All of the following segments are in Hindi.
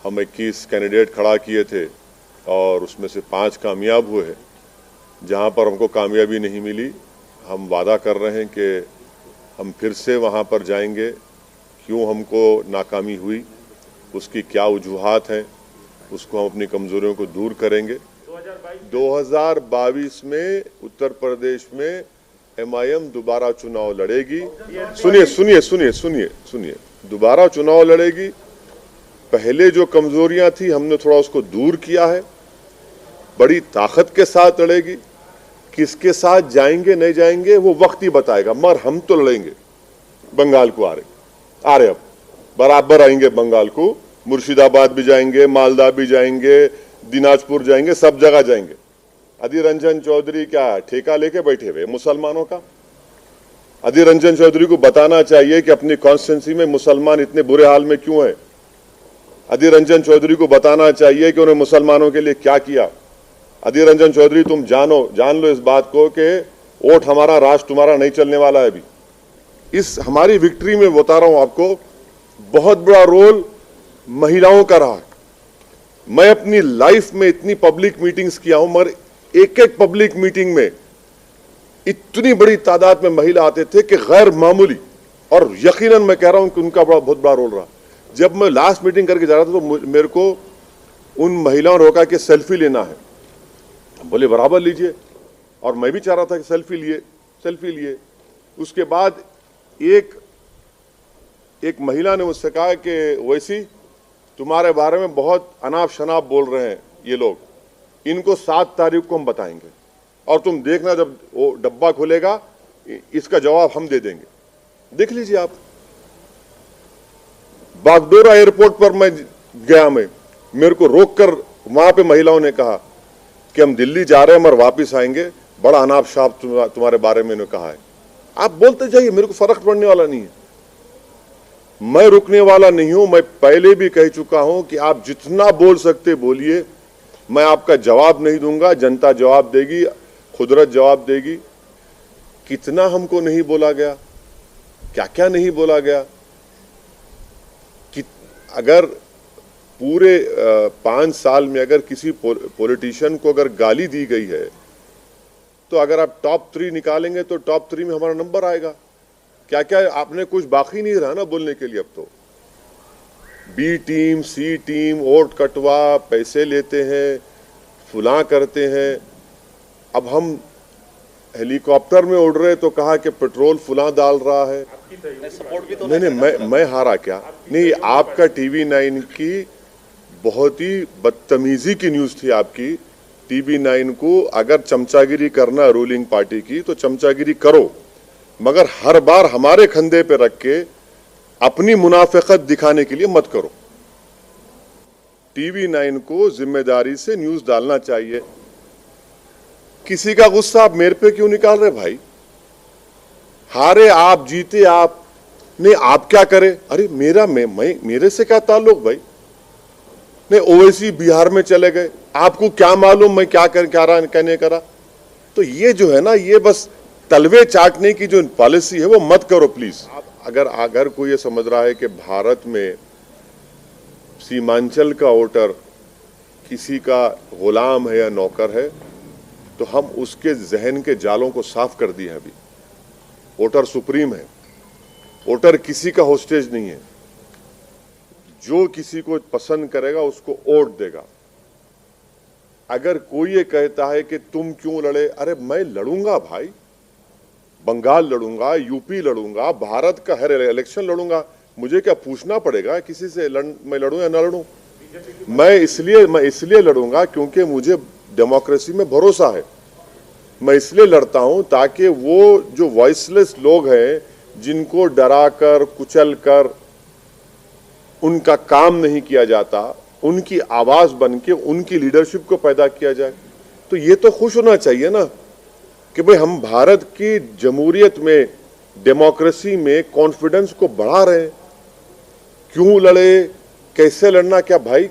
हम 21 कैंडिडेट खड़ा किए थे और उसमें से 5 कामयाब हुए हैं। जहां पर हमको कामयाबी नहीं मिली, हम वादा कर रहे हैं कि हम फिर से वहां पर जाएंगे। क्यों हमको नाकामी हुई, उसकी क्या वजूहात हैं, उसको हम अपनी कमजोरियों को दूर करेंगे। 2022 में उत्तर प्रदेश में MIM दोबारा चुनाव लड़ेगी। सुनिए, दोबारा चुनाव लड़ेगी। पहले जो कमजोरियां थी हमने थोड़ा उसको दूर किया है, बड़ी ताकत के साथ लड़ेगी। किसके साथ जाएंगे नहीं जाएंगे वो वक्त ही बताएगा, मगर हम तो लड़ेंगे। बंगाल को आ रहे अब बराबर आएंगे बंगाल को, मुर्शिदाबाद भी जाएंगे, मालदा भी जाएंगे, दिनाजपुर जाएंगे, सब जगह जाएंगे। अधीर रंजन चौधरी क्या ठेका लेके बैठे हुए मुसलमानों का? अधीर रंजन चौधरी को बताना चाहिए कि अपनी कॉन्स्टिट्यूंसी में मुसलमान इतने बुरे हाल में क्यों हैं। अधीर रंजन चौधरी को बताना चाहिए कि उन्होंने मुसलमानों के लिए क्या किया। अधीर रंजन चौधरी, तुम जान लो इस बात को कि वोट हमारा, राष्ट्र तुम्हारा नहीं चलने वाला है। अभी इस हमारी विक्ट्री में बता रहा हूं आपको, बहुत बड़ा रोल महिलाओं का रहा है। मैं अपनी लाइफ में इतनी पब्लिक मीटिंग्स किया हूं, मगर एक एक पब्लिक मीटिंग में इतनी बड़ी तादाद में महिला आते थे कि गैर मामूली, और यकीनन मैं कह रहा हूं कि उनका बहुत बड़ा रोल रहा। जब मैं लास्ट मीटिंग करके जा रहा था तो मेरे को उन महिलाओं ने रोका कि सेल्फी लेना है। बोले बराबर लीजिए, और मैं भी चाह रहा था कि सेल्फी लिए। उसके बाद एक महिला ने मुझसे कहा कि वैसी तुम्हारे बारे में बहुत अनाप शनाप बोल रहे हैं ये लोग, इनको 7 तारीख को हम बताएंगे और तुम देखना जब वो डब्बा खुलेगा इसका जवाब हम दे देंगे। देख लीजिए आप। बागडोरा एयरपोर्ट पर मैं गया, मेरे को रोककर वहां पे महिलाओं ने कहा कि हम दिल्ली जा रहे हैं मगर वापस आएंगे, बड़ा अनाप शनाप तुम्हारे बारे में इन्होंने कहा है। आप बोलते जाइए, मेरे को फर्क पड़ने वाला नहीं है, मैं रुकने वाला नहीं हूं। मैं पहले भी कह चुका हूं कि आप जितना बोल सकते बोलिए, मैं आपका जवाब नहीं दूंगा, जनता जवाब देगी, कुदरत जवाब देगी। कितना हमको नहीं बोला गया, क्या क्या नहीं बोला गया। कि अगर पूरे 5 साल में अगर किसी पॉलिटिशियन को अगर गाली दी गई है, तो अगर आप टॉप 3 निकालेंगे तो टॉप 3 में हमारा नंबर आएगा। क्या क्या आपने कुछ बाकी नहीं रहा ना बोलने के लिए। अब तो B team, C team, vote कटवा, पैसे लेते हैं, फुला करते हैं। अब हम हेलीकॉप्टर में उड़ रहे तो कहा कि पेट्रोल फुला डाल रहा है। नहीं, मैं हारा क्या? नहीं, आपका TV9 की बहुत ही बदतमीजी की न्यूज थी आपकी। TV9 को अगर चमचागिरी करना रूलिंग पार्टी की तो चमचागिरी करो, मगर हर बार हमारे कंधे पे रख के अपनी मुनाफिकत दिखाने के लिए मत करो। TV9 को जिम्मेदारी से न्यूज डालना चाहिए। किसी का गुस्सा आप मेरे पे क्यों निकाल रहे भाई? हारे आप, जीते आप, नहीं आप क्या करें? अरे मेरे से क्या ताल्लुक भाई? नहीं, ओवैसी बिहार में चले गए, आपको क्या मालूम मैं क्या कहने करा? तो ये जो है ना, ये बस तलवे चाटने की जो पॉलिसी है वो मत करो प्लीज। अगर कोई ये समझ रहा है कि भारत में सीमांचल का वोटर किसी का गुलाम है या नौकर है, तो हम उसके जहन के जालों को साफ कर दिए हैं। अभी वोटर सुप्रीम है, वोटर किसी का होस्टेज नहीं है। जो किसी को पसंद करेगा उसको वोट देगा। अगर कोई ये कहता है कि तुम क्यों लड़े, अरे मैं लड़ूंगा भाई, बंगाल लड़ूंगा, यूपी लड़ूंगा, भारत का हर इलेक्शन लड़ूंगा। मुझे क्या पूछना पड़ेगा किसी से मैं लड़ूं या ना लड़ूं? मैं इसलिए लड़ूंगा क्योंकि मुझे डेमोक्रेसी में भरोसा है। मैं इसलिए लड़ता हूं ताकि वो जो वॉइसलेस लोग हैं, जिनको डरा कर कुचल कर उनका काम नहीं किया जाता, उनकी आवाज बन के उनकी लीडरशिप को पैदा किया जाए। तो ये तो खुश होना चाहिए ना कि भाई हम भारत की जमहूरियत में, डेमोक्रेसी में कॉन्फिडेंस को बढ़ा रहे हैं। क्यों लड़े, कैसे लड़ना, क्या भाई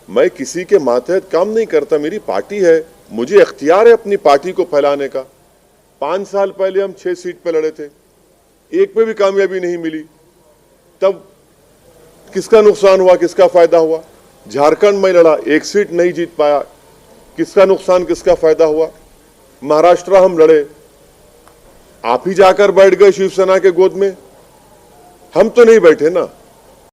मैं किसी के मातहत काम नहीं करता। मेरी पार्टी है, मुझे इख्तियार है अपनी पार्टी को फैलाने का। 5 साल पहले हम 6 सीट पे लड़े थे, एक पे भी कामयाबी नहीं मिली। तब किसका नुकसान हुआ, किसका फायदा हुआ? झारखंड में लड़ा, एक सीट नहीं जीत पाया, किसका नुकसान, किसका फायदा हुआ? महाराष्ट्र हम लड़े, आप ही जाकर बैठ गए शिवसेना के गोद में, हम तो नहीं बैठे ना।